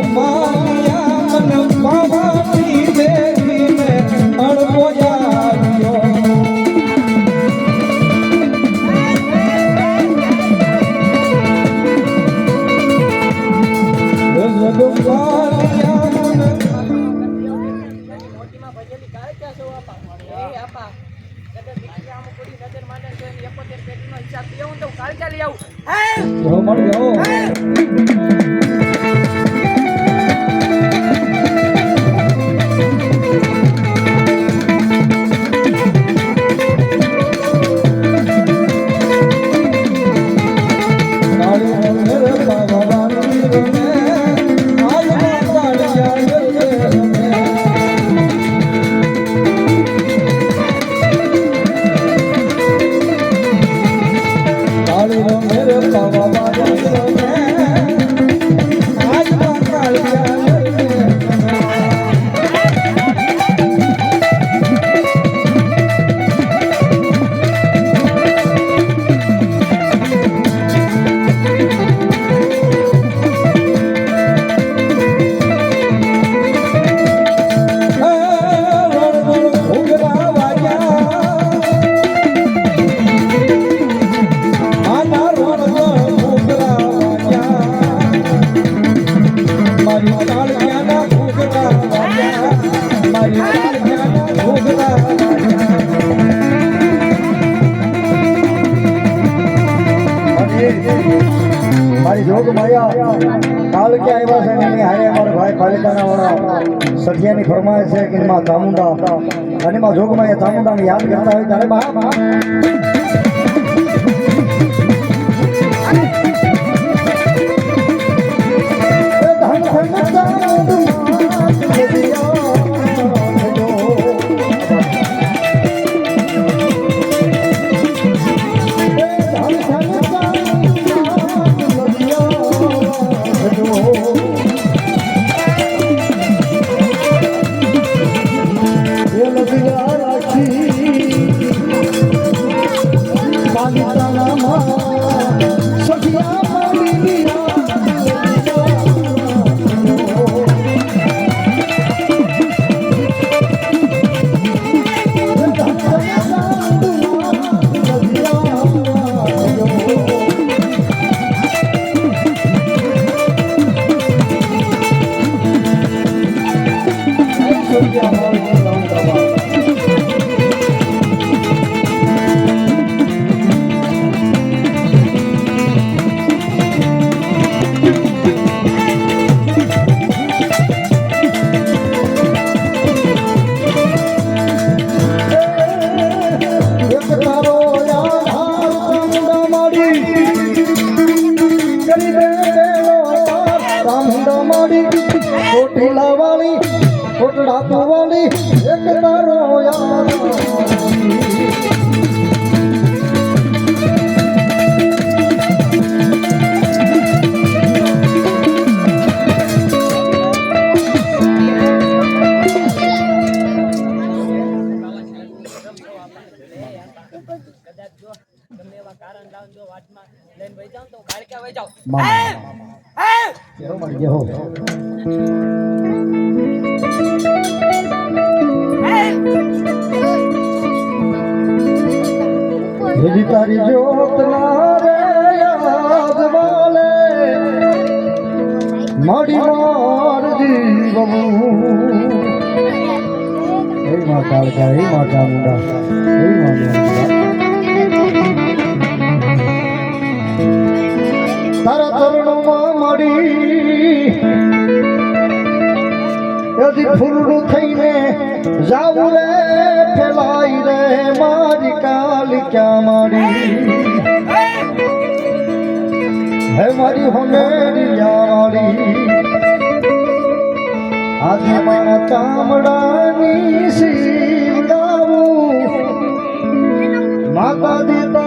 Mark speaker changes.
Speaker 1: માયા મન બાવાની દેવીને અણપોજાવ્યો
Speaker 2: મારી જોગ માયા કાલ કે આવ્યા છે એની હારે અમારા ભાઈ પાલિકાના વાળા સખિયાની ફરમાય છે કે માં ચામુંડા અને માં જોગ માયા ચામુંડાને યાદ કરતા હોય ત્યારે બા તારી જોત ના રે યાદ વાલે મારી માર જીવવું હે માતા હે માતા મુંડા હે માતા તારા તરુણમાં મળી યદી ફૂલડું થઈને જાવું રે ફેલાઈ રે મારી કાલ ક્યાં મારી હે મારી હોમેરિયા વાળી આજે મારા તામડાની સીવડાવું માતા દી